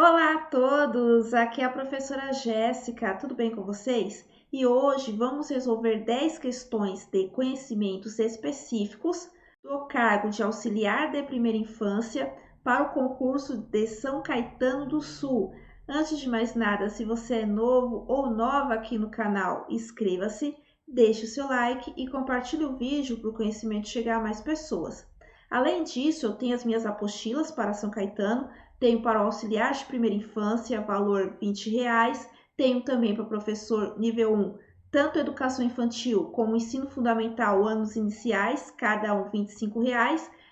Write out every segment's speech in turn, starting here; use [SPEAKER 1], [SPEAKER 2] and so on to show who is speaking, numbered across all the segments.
[SPEAKER 1] Olá a todos, aqui é a professora Jéssica, tudo bem com vocês? E hoje vamos resolver 10 questões de conhecimentos específicos do cargo de auxiliar de primeira infância para o concurso de São Caetano do Sul. Antes de mais nada, se você é novo ou nova aqui no canal, inscreva-se, deixe o seu like e compartilhe o vídeo para o conhecimento chegar a mais pessoas. Além disso, eu tenho as minhas apostilas para São Caetano. Tenho para o auxiliar de primeira infância, valor R$ 20. Tenho também para o professor nível 1, tanto educação infantil como ensino fundamental, anos iniciais, cada um R$ 25.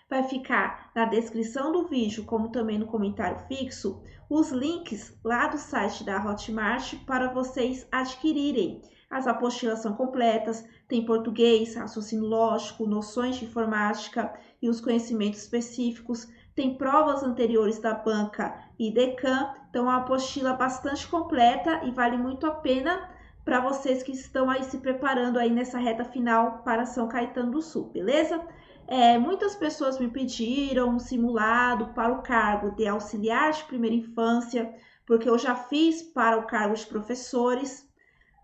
[SPEAKER 1] Vai ficar na descrição do vídeo, como também no comentário fixo, os links lá do site da Hotmart para vocês adquirirem. As apostilas são completas, tem português, raciocínio lógico, noções de informática e os conhecimentos específicos. Tem provas anteriores da banca e Decam, então é uma apostila bastante completa e vale muito a pena para vocês que estão aí se preparando aí nessa reta final para São Caetano do Sul, beleza? Muitas pessoas me pediram um simulado para o cargo de auxiliar de primeira infância, porque eu já fiz para o cargo de professores,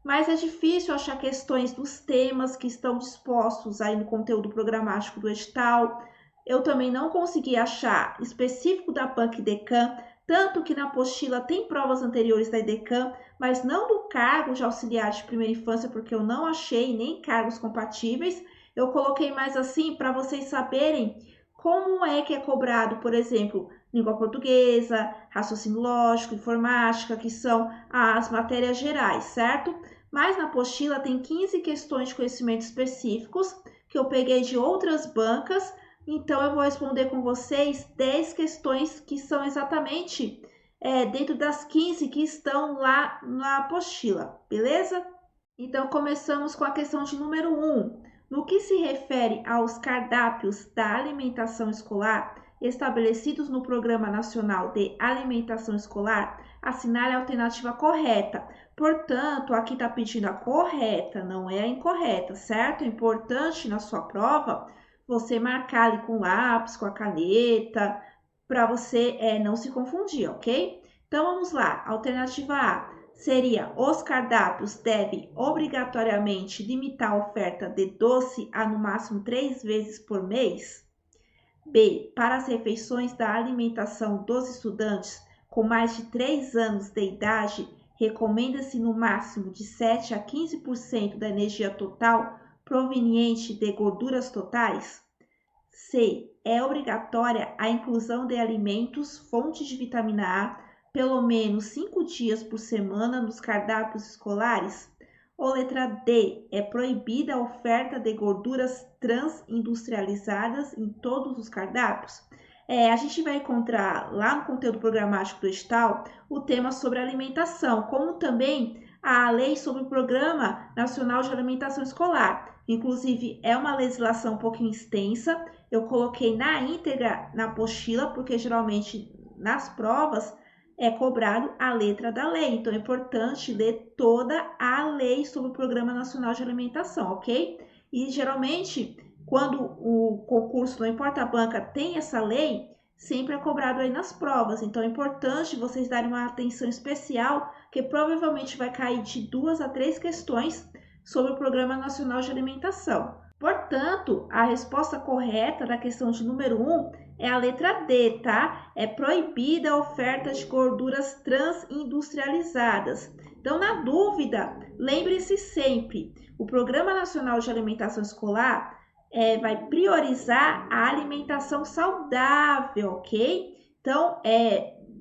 [SPEAKER 1] mas é difícil achar questões dos temas que estão dispostos aí no conteúdo programático do edital. Eu também não consegui achar específico da PANC Decam, tanto que na apostila tem provas anteriores da Decam, mas não do cargo de auxiliar de primeira infância, porque eu não achei nem cargos compatíveis. Eu coloquei mais assim para vocês saberem como é que é cobrado, por exemplo, língua portuguesa, raciocínio lógico, informática, que são as matérias gerais, certo? Mas na apostila tem 15 questões de conhecimento específicos que eu peguei de outras bancas. Então, eu vou responder com vocês 10 questões que são exatamente dentro das 15 que estão lá na apostila, beleza? Então, começamos com a questão de número 1. No que se refere aos cardápios da alimentação escolar estabelecidos no Programa Nacional de Alimentação Escolar, assinale a alternativa correta. Portanto, aqui está pedindo a correta, não é a incorreta, certo? É importante na sua prova você marcar ali com lápis, com a caneta, para você não se confundir, ok? Então vamos lá. Alternativa A seria: os cardápios devem obrigatoriamente limitar a oferta de doce a no máximo 3 vezes por mês. B. Para as refeições da alimentação dos estudantes com mais de 3 anos de idade, recomenda-se no máximo de 7 a 15% da energia total proveniente de gorduras totais. C. É obrigatória a inclusão de alimentos fontes de vitamina A pelo menos 5 dias por semana nos cardápios escolares. Ou letra D. É proibida a oferta de gorduras transindustrializadas em todos os cardápios. A gente vai encontrar lá no conteúdo programático do edital o tema sobre alimentação, como também a lei sobre o Programa Nacional de Alimentação Escolar. Inclusive, é uma legislação um pouquinho extensa. Eu coloquei na íntegra na apostila, porque geralmente nas provas é cobrado a letra da lei. Então, é importante ler toda a lei sobre o Programa Nacional de Alimentação, ok? E geralmente, quando o concurso, não importa a banca, tem essa lei, sempre é cobrado aí nas provas. Então, é importante vocês darem uma atenção especial, que provavelmente vai cair de 2 a 3 questões sobre o Programa Nacional de Alimentação. Portanto, a resposta correta da questão de número 1 é a letra D, tá? É proibida a oferta de gorduras transindustrializadas. Então, na dúvida, lembre-se sempre, o Programa Nacional de Alimentação Escolar vai priorizar a alimentação saudável, ok? Então,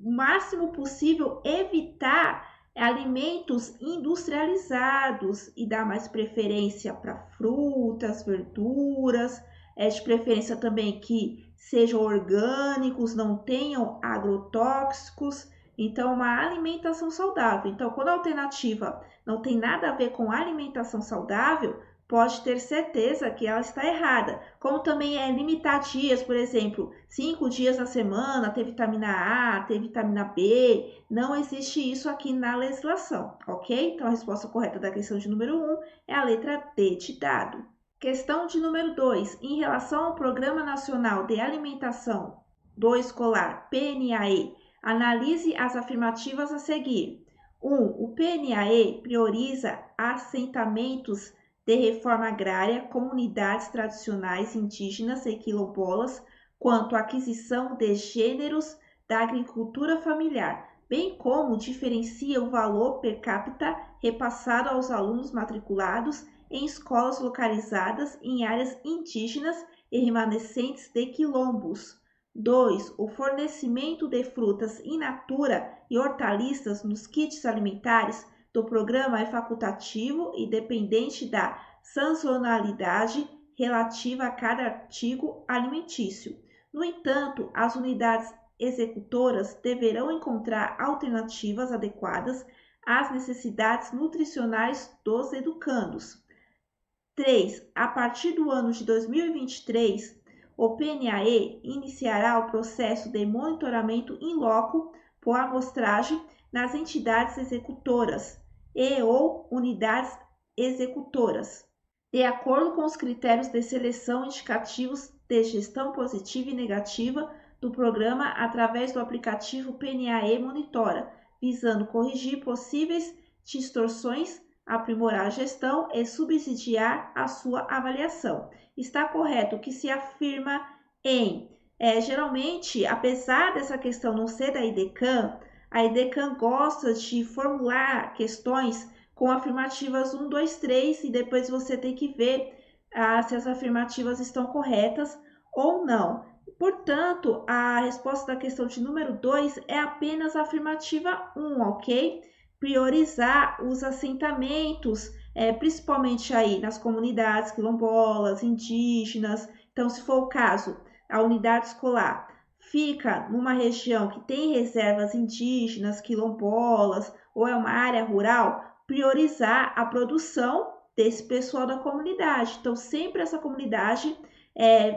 [SPEAKER 1] o máximo possível evitar alimentos industrializados e dar mais preferência para frutas, verduras, de preferência também que sejam orgânicos, não tenham agrotóxicos. Então, uma alimentação saudável. Então, quando a alternativa não tem nada a ver com alimentação saudável, pode ter certeza que ela está errada. Como também é limitar dias, por exemplo, 5 dias na semana, ter vitamina A, ter vitamina B, não existe isso aqui na legislação, ok? Então, a resposta correta da questão de número 1 é a letra D de dado. Questão de número 2. Em relação ao Programa Nacional de Alimentação do Escolar, PNAE, Analise as afirmativas a seguir. 1. O PNAE prioriza assentamentos de reforma agrária, comunidades tradicionais indígenas e quilombolas, quanto à aquisição de gêneros da agricultura familiar, bem como diferencia o valor per capita repassado aos alunos matriculados em escolas localizadas em áreas indígenas e remanescentes de quilombos. 2. O fornecimento de frutas in natura e hortaliças nos kits alimentares do programa é facultativo e dependente da sazonalidade relativa a cada artigo alimentício. No entanto, as unidades executoras deverão encontrar alternativas adequadas às necessidades nutricionais dos educandos. 3. A partir do ano de 2023, o PNAE iniciará o processo de monitoramento in loco por amostragem nas entidades executoras e ou unidades executoras, de acordo com os critérios de seleção indicativos de gestão positiva e negativa do programa através do aplicativo PNAE Monitora, visando corrigir possíveis distorções, aprimorar a gestão e subsidiar a sua avaliação. Está correto que se afirma em, geralmente, apesar dessa questão não ser da IDECAM, a IDECAM gosta de formular questões com afirmativas 1, 2, 3 e depois você tem que ver se as afirmativas estão corretas ou não. Portanto, a resposta da questão de número 2 é apenas a afirmativa 1, ok? Priorizar os assentamentos, principalmente aí nas comunidades quilombolas, indígenas. Então, se for o caso, a unidade escolar fica numa região que tem reservas indígenas, quilombolas, ou é uma área rural, priorizar a produção desse pessoal da comunidade. Então, sempre essa comunidade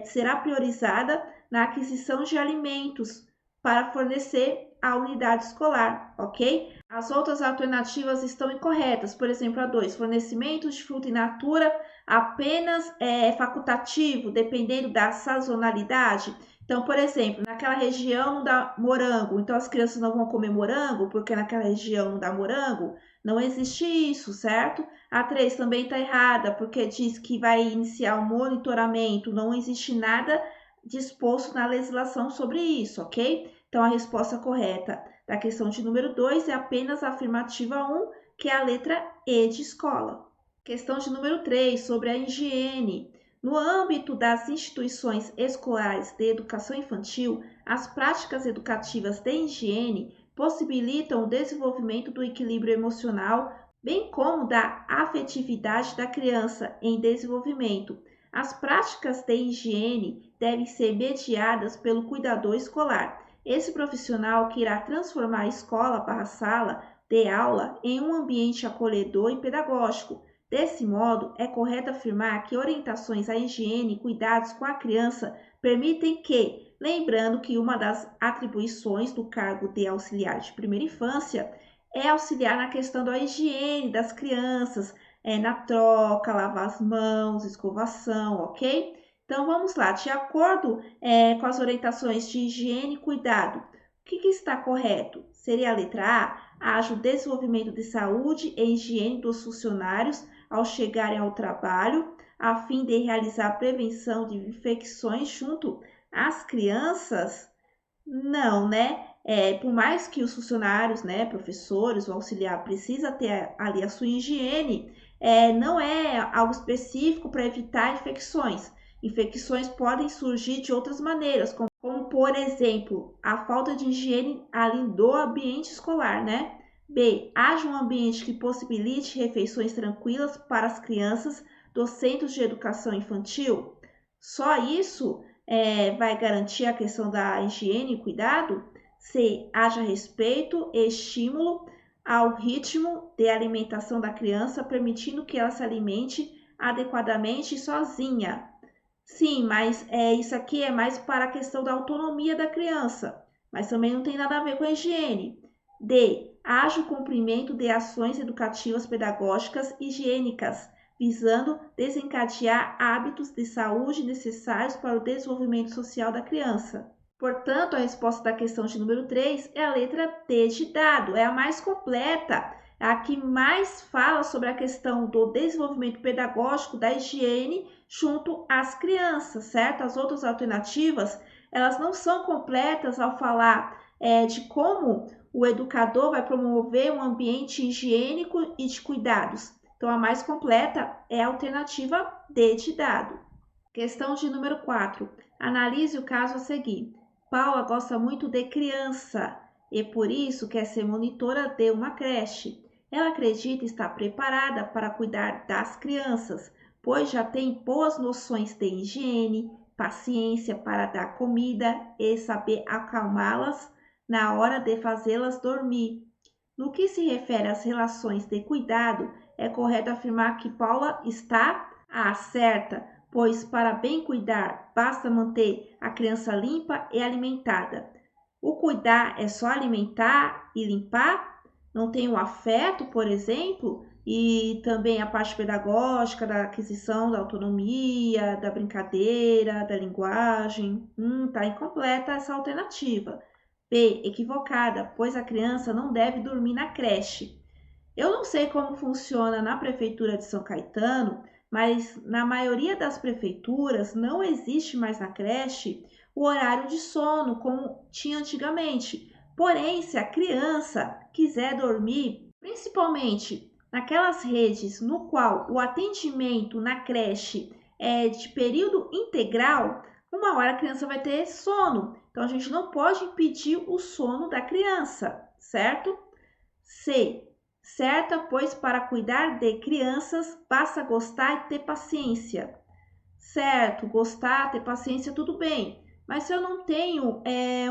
[SPEAKER 1] será priorizada na aquisição de alimentos para fornecer à unidade escolar, ok? As outras alternativas estão incorretas. Por exemplo, a 2, fornecimento de fruta in natura apenas facultativo, dependendo da sazonalidade. Então, por exemplo, naquela região não dá morango, então as crianças não vão comer morango, porque naquela região não dá morango. Não existe isso, certo? A 3 também está errada, porque diz que vai iniciar um monitoramento, não existe nada disposto na legislação sobre isso, ok? Então, a resposta correta da questão de número 2 é apenas a afirmativa 1, que é a letra E de escola. Questão de número 3, sobre a higiene. No âmbito das instituições escolares de educação infantil, as práticas educativas de higiene possibilitam o desenvolvimento do equilíbrio emocional, bem como da afetividade da criança em desenvolvimento. As práticas de higiene devem ser mediadas pelo cuidador escolar. Esse profissional que irá transformar a escola/sala de aula em um ambiente acolhedor e pedagógico. Desse modo, é correto afirmar que orientações à higiene e cuidados com a criança permitem que, lembrando que uma das atribuições do cargo de auxiliar de primeira infância é auxiliar na questão da higiene das crianças, na troca, lavar as mãos, escovação, ok? Então vamos lá, de acordo com as orientações de higiene e cuidado, o que está correto? Seria a letra A, haja o desenvolvimento de saúde e higiene dos funcionários ao chegarem ao trabalho, a fim de realizar a prevenção de infecções junto às crianças? Não, né? Por mais que os funcionários, né, professores, o auxiliar, precisa ter ali a sua higiene, não é algo específico para evitar infecções. Infecções podem surgir de outras maneiras, como por exemplo, a falta de higiene ali do ambiente escolar, né? B. Haja um ambiente que possibilite refeições tranquilas para as crianças dos centros de educação infantil. Só isso vai garantir a questão da higiene e cuidado? C. Haja respeito e estímulo ao ritmo de alimentação da criança, permitindo que ela se alimente adequadamente e sozinha. Sim, mas isso aqui é mais para a questão da autonomia da criança, mas também não tem nada a ver com a higiene. D. Haja o cumprimento de ações educativas pedagógicas higiênicas, visando desencadear hábitos de saúde necessários para o desenvolvimento social da criança. Portanto, a resposta da questão de número 3 é a letra D de dado, é a mais completa, é a que mais fala sobre a questão do desenvolvimento pedagógico da higiene junto às crianças, certo? As outras alternativas, elas não são completas ao falar de como o educador vai promover um ambiente higiênico e de cuidados. Então, a mais completa é a alternativa D de dado. Questão de número 4. Analise o caso a seguir. Paula gosta muito de criança e por isso quer ser monitora de uma creche. Ela acredita estar preparada para cuidar das crianças, pois já tem boas noções de higiene, paciência para dar comida e saber acalmá-las na hora de fazê-las dormir. No que se refere às relações de cuidado, é correto afirmar que Paula está certa, pois para bem cuidar, basta manter a criança limpa e alimentada. O cuidar é só alimentar e limpar? Não tem o afeto, por exemplo, e também a parte pedagógica da aquisição da autonomia, da brincadeira, da linguagem. Tá incompleta essa alternativa. B, equivocada, pois a criança não deve dormir na creche. Eu não sei como funciona na Prefeitura de São Caetano, mas na maioria das prefeituras não existe mais na creche o horário de sono como tinha antigamente. Porém, se a criança quiser dormir, principalmente naquelas redes no qual o atendimento na creche é de período integral, uma hora a criança vai ter sono. Então, a gente não pode impedir o sono da criança, certo? C. Certa, pois para cuidar de crianças basta gostar e ter paciência. Certo, gostar, ter paciência, tudo bem. Mas se eu não tenho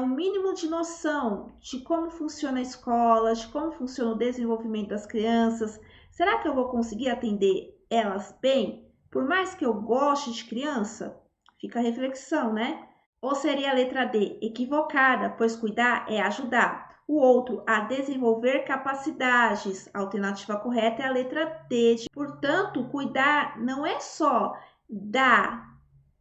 [SPEAKER 1] um mínimo de noção de como funciona a escola, de como funciona o desenvolvimento das crianças, será que eu vou conseguir atender elas bem? Por mais que eu goste de criança? Fica a reflexão, né? Ou seria a letra D, equivocada, pois cuidar é ajudar. O outro, a desenvolver capacidades. A alternativa correta é a letra D. Portanto, cuidar não é só dar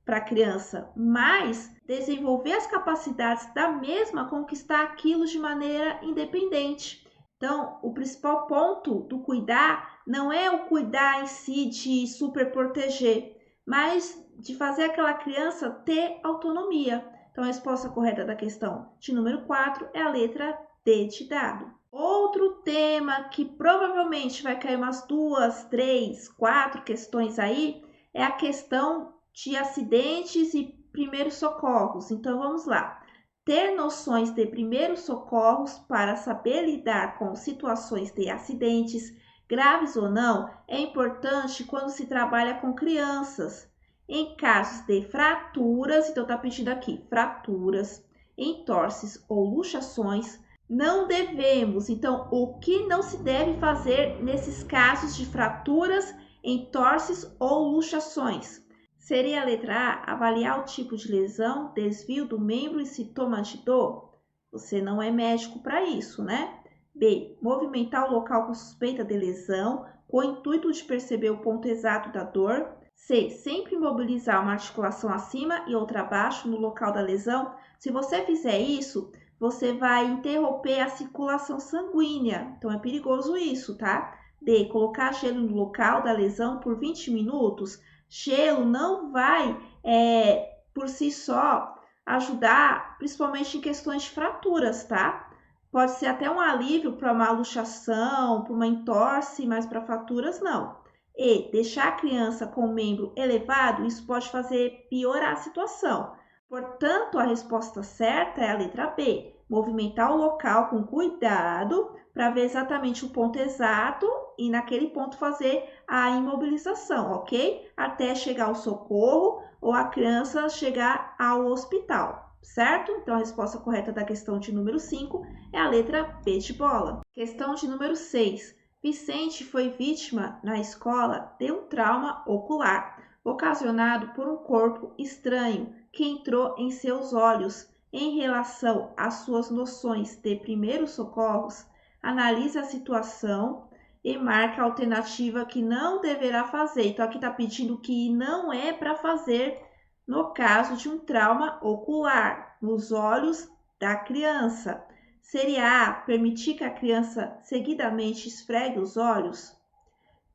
[SPEAKER 1] para a criança, mas desenvolver as capacidades da mesma conquistar aquilo de maneira independente. Então, o principal ponto do cuidar não é o cuidar em si de super proteger, mas de fazer aquela criança ter autonomia. Então, a resposta correta da questão de número 4 é a letra D de dado. Outro tema que provavelmente vai cair umas 2, 3, 4 questões aí é a questão de acidentes e primeiros socorros. Então, vamos lá. Ter noções de primeiros socorros para saber lidar com situações de acidentes, graves ou não, é importante quando se trabalha com crianças. Em casos de fraturas, então está pedindo aqui, fraturas, entorses ou luxações, não devemos. Então, o que não se deve fazer nesses casos de fraturas, entorses ou luxações? Seria a letra A, avaliar o tipo de lesão, desvio do membro e sintoma de dor? Você não é médico para isso, né? B, movimentar o local com suspeita de lesão, com o intuito de perceber o ponto exato da dor. C, sempre imobilizar uma articulação acima e outra abaixo no local da lesão. Se você fizer isso, você vai interromper a circulação sanguínea. Então, é perigoso isso, tá? D, colocar gelo no local da lesão por 20 minutos. Gelo não vai, por si só, ajudar, principalmente em questões de fraturas, tá? Pode ser até um alívio para uma luxação, para uma entorse, mas para fraturas não. E deixar a criança com o membro elevado, isso pode fazer piorar a situação. Portanto, a resposta certa é a letra B. Movimentar o local com cuidado para ver exatamente o ponto exato e naquele ponto fazer a imobilização, ok? Até chegar ao socorro ou a criança chegar ao hospital, certo? Então, a resposta correta da questão de número 5 é a letra B de bola. Questão de número 6. Vicente foi vítima na escola de um trauma ocular, ocasionado por um corpo estranho que entrou em seus olhos. Em relação às suas noções de primeiros socorros, analise a situação e marque a alternativa que não deverá fazer. Então, aqui está pedindo que não é para fazer no caso de um trauma ocular nos olhos da criança. Seria A, permitir que a criança seguidamente esfregue os olhos?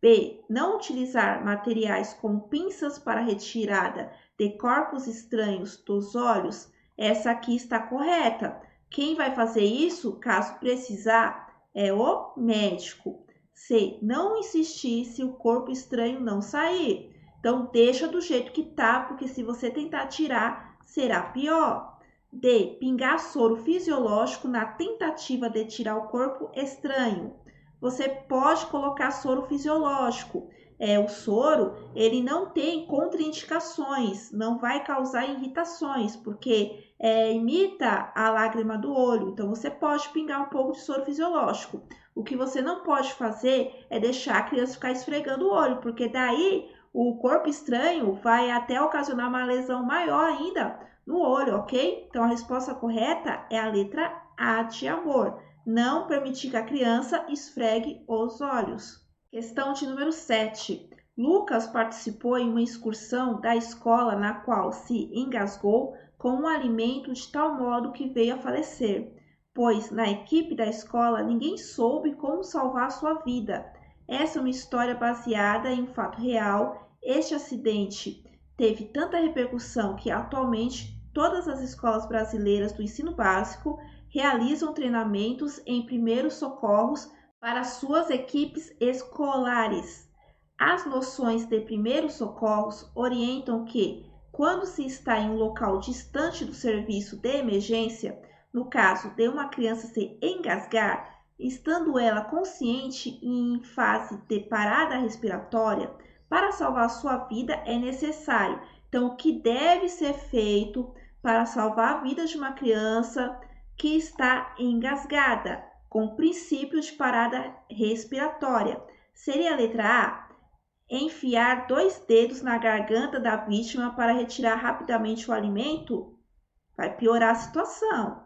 [SPEAKER 1] B, não utilizar materiais como pinças para retirada de corpos estranhos dos olhos? Essa aqui está correta. Quem vai fazer isso, caso precisar, é o médico. C, não insistir se o corpo estranho não sair. Então, deixa do jeito que tá, porque se você tentar tirar, será pior. D, pingar soro fisiológico na tentativa de tirar o corpo estranho. Você pode colocar soro fisiológico. O soro, ele não tem contraindicações, não vai causar irritações, porque imita a lágrima do olho. Então, você pode pingar um pouco de soro fisiológico. O que você não pode fazer é deixar a criança ficar esfregando o olho, porque daí o corpo estranho vai até ocasionar uma lesão maior ainda no olho, ok? Então, a resposta correta é a letra A de amor. Não permitir que a criança esfregue os olhos. Questão de número 7. Lucas participou em uma excursão da escola na qual se engasgou com um alimento de tal modo que veio a falecer, pois na equipe da escola ninguém soube como salvar sua vida. Essa é uma história baseada em um fato real. Este acidente teve tanta repercussão que atualmente todas as escolas brasileiras do ensino básico realizam treinamentos em primeiros socorros para suas equipes escolares. As noções de primeiros socorros orientam que, quando se está em um local distante do serviço de emergência, no caso de uma criança se engasgar, estando ela consciente e em fase de parada respiratória, para salvar sua vida é necessário. Então, o que deve ser feito para salvar a vida de uma criança que está engasgada, com princípio de parada respiratória? Seria a letra A, enfiar 2 dedos na garganta da vítima para retirar rapidamente o alimento? Vai piorar a situação.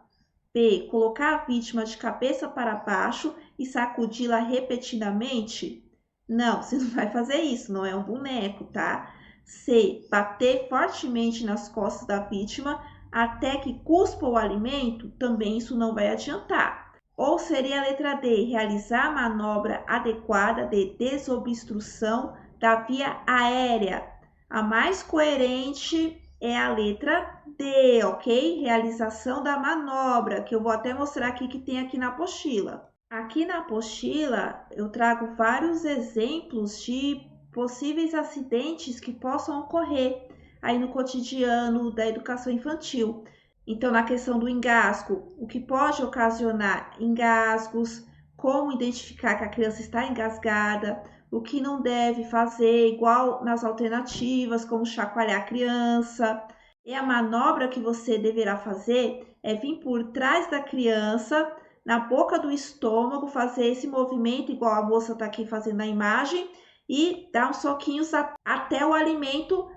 [SPEAKER 1] B, colocar a vítima de cabeça para baixo e sacudi-la repetidamente? Não, você não vai fazer isso, não é um boneco, tá? C, bater fortemente nas costas da vítima até que cuspa o alimento? Também isso não vai adiantar. Ou seria a letra D, realizar a manobra adequada de desobstrução da via aérea? A mais coerente é a letra D, ok? Realização da manobra, que eu vou até mostrar aqui que tem aqui na apostila. Aqui na apostila eu trago vários exemplos de possíveis acidentes que possam ocorrer aí no cotidiano da educação infantil. Então, na questão do engasgo, o que pode ocasionar engasgos, como identificar que a criança está engasgada, o que não deve fazer, igual nas alternativas, como chacoalhar a criança. E a manobra que você deverá fazer é vir por trás da criança, na boca do estômago, fazer esse movimento, igual a moça está aqui fazendo na imagem, e dar uns soquinhos até o alimento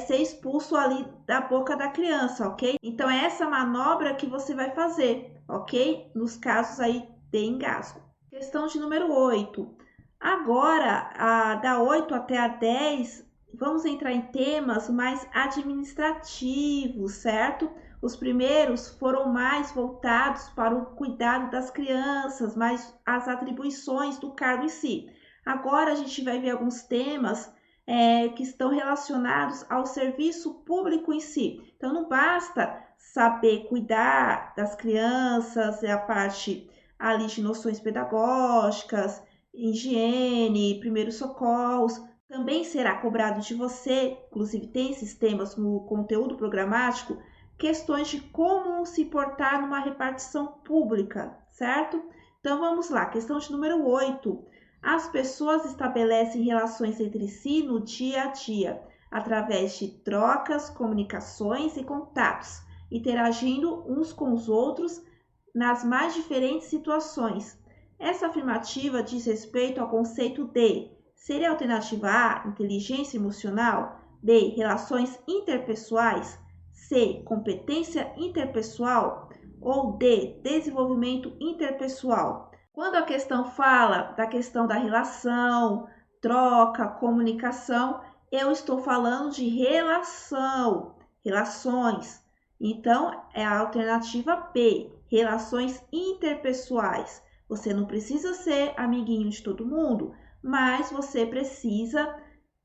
[SPEAKER 1] ser expulso ali da boca da criança, ok? Então, é essa manobra que você vai fazer, ok? Nos casos aí de engasgo. Questão de número 8. Agora, da 8 até a 10, vamos entrar em temas mais administrativos, certo? Os primeiros foram mais voltados para o cuidado das crianças, mais as atribuições do cargo em si. Agora a gente vai ver alguns temas que estão relacionados ao serviço público em si. Então, não basta saber cuidar das crianças, é a parte ali de noções pedagógicas, higiene, primeiros socorros. Também será cobrado de você, inclusive tem sistemas no conteúdo programático, questões de como se portar numa repartição pública, certo? Então vamos lá, questão de número 8. As pessoas estabelecem relações entre si no dia a dia, através de trocas, comunicações e contatos, interagindo uns com os outros nas mais diferentes situações. Essa afirmativa diz respeito ao conceito de: seria a alternativa A, inteligência emocional, B, relações interpessoais, C, competência interpessoal ou D, desenvolvimento interpessoal? Quando a questão fala da questão da relação, troca, comunicação, eu estou falando de relação. relações. Então, é a alternativa B, relações interpessoais. Você não precisa ser amiguinho de todo mundo, mas você precisa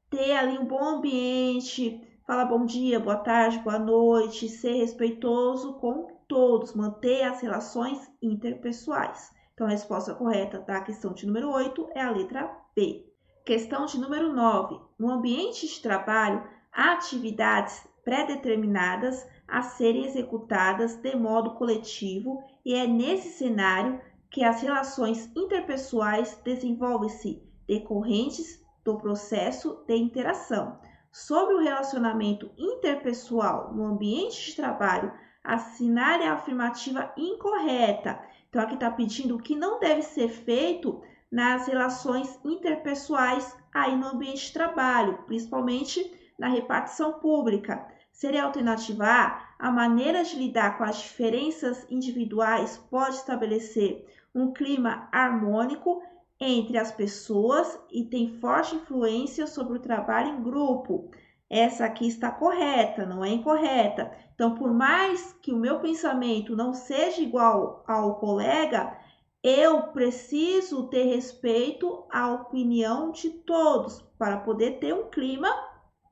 [SPEAKER 1] ter ali um bom ambiente, falar bom dia, boa tarde, boa noite, ser respeitoso com todos, manter as relações interpessoais. Então, a resposta correta da questão de número 8 é a letra B. Questão de número 9. No ambiente de trabalho, há atividades pré-determinadas a serem executadas de modo coletivo e é nesse cenário que as relações interpessoais desenvolvem-se decorrentes do processo de interação. Sobre o relacionamento interpessoal no ambiente de trabalho, assinar a afirmativa incorreta. Então, aqui está pedindo o que não deve ser feito nas relações interpessoais aí no ambiente de trabalho, principalmente na repartição pública. Seria a alternativa A maneira de lidar com as diferenças individuais pode estabelecer um clima harmônico entre as pessoas e tem forte influência sobre o trabalho em grupo. Essa aqui está correta, não é incorreta. Então, por mais que o meu pensamento não seja igual ao colega, eu preciso ter respeito à opinião de todos para poder ter um clima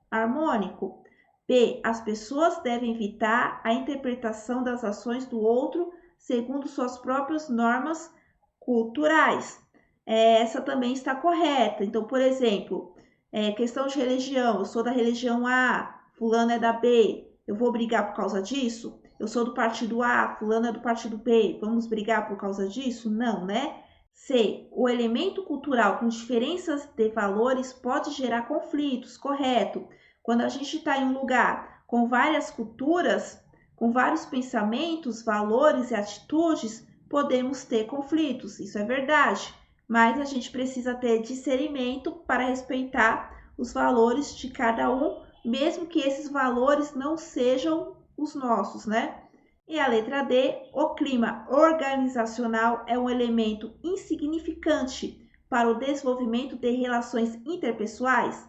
[SPEAKER 1] harmônico. B. As pessoas devem evitar a interpretação das ações do outro segundo suas próprias normas culturais. Essa também está correta. Então, por exemplo, questão de religião, eu sou da religião A, fulano é da B, eu vou brigar por causa disso? Eu sou do partido A, fulano é do partido B, vamos brigar por causa disso? Não, né? C. O elemento cultural com diferenças de valores pode gerar conflitos, correto? Quando a gente está em um lugar com várias culturas, com vários pensamentos, valores e atitudes, podemos ter conflitos, isso é verdade. Mas a gente precisa ter discernimento para respeitar os valores de cada um, mesmo que esses valores não sejam os nossos, né? E a letra D, o clima organizacional é um elemento insignificante para o desenvolvimento de relações interpessoais?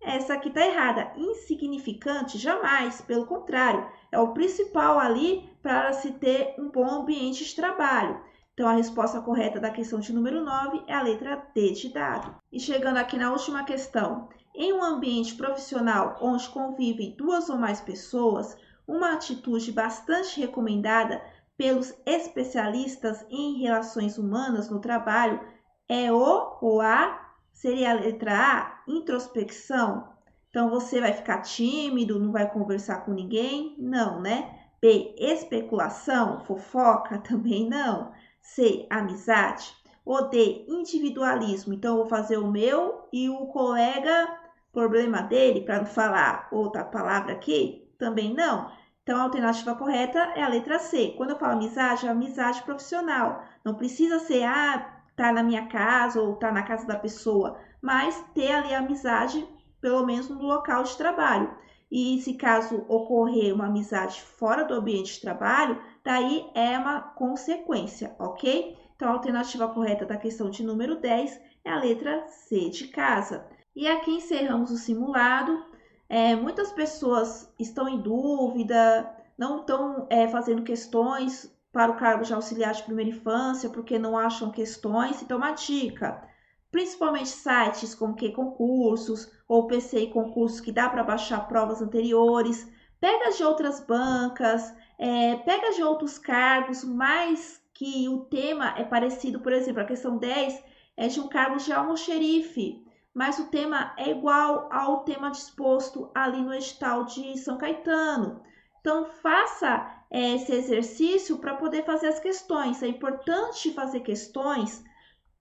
[SPEAKER 1] Essa aqui está errada. Insignificante, jamais. Pelo contrário, é o principal ali para se ter um bom ambiente de trabalho. Então, a resposta correta da questão de número 9 é a letra D de dado. E chegando aqui na última questão. Em um ambiente profissional onde convivem duas ou mais pessoas, uma atitude bastante recomendada pelos especialistas em relações humanas no trabalho é o ou a, seria a letra A, introspecção. Então, você vai ficar tímido, não vai conversar com ninguém? Não, né? B, especulação, fofoca? Também não. C, amizade. Ou D, individualismo. Então, eu vou fazer o meu e o colega, problema dele, para não falar outra palavra aqui? Também não. Então, a alternativa correta é a letra C. Quando eu falo amizade, é amizade profissional. Não precisa ser, tá na minha casa ou tá na casa da pessoa, mas ter ali a amizade, pelo menos no local de trabalho. E se caso ocorrer uma amizade fora do ambiente de trabalho, daí é uma consequência, ok? Então, a alternativa correta da questão de número 10 é a letra C de casa. E aqui encerramos o simulado. Muitas pessoas estão em dúvida, não estão fazendo questões para o cargo de auxiliar de primeira infância porque não acham questões. Então, uma dica, principalmente sites como que concursos ou PCI concursos que dá para baixar provas anteriores, pega de outras bancas, pega de outros cargos, mas que o tema é parecido. Por exemplo, a questão 10 é de um cargo de almoxerife, mas o tema é igual ao tema disposto ali no edital de São Caetano. Então, faça esse exercício para poder fazer as questões. É importante fazer questões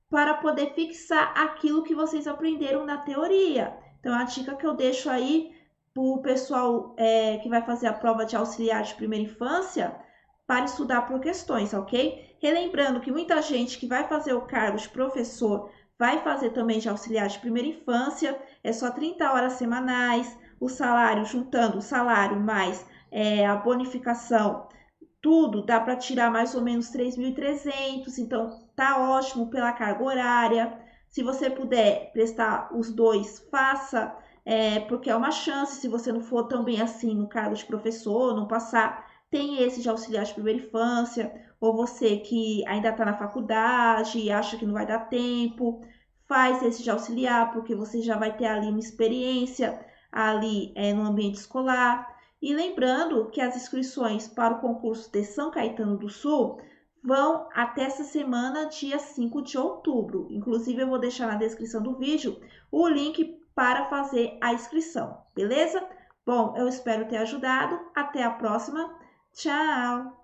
[SPEAKER 1] para poder fixar aquilo que vocês aprenderam na teoria. Então, a dica que eu deixo aí para o pessoal que vai fazer a prova de auxiliar de primeira infância, para estudar por questões, ok? Relembrando que muita gente que vai fazer o cargo de professor vai fazer também de auxiliar de primeira infância, é só 30 horas semanais, o salário, juntando o salário mais a bonificação, tudo dá para tirar mais ou menos 3.300, então tá ótimo pela carga horária. Se você puder prestar os dois, faça. porque é uma chance, se você não for tão bem assim no cargo de professor, não passar, tem esse de auxiliar de primeira infância, ou você que ainda está na faculdade e acha que não vai dar tempo, faz esse de auxiliar, porque você já vai ter ali uma experiência ali no ambiente escolar. E lembrando que as inscrições para o concurso de São Caetano do Sul vão até essa semana, dia 5 de outubro. Inclusive, eu vou deixar na descrição do vídeo o link para fazer a inscrição, beleza? Bom, eu espero ter ajudado. Até a próxima. Tchau!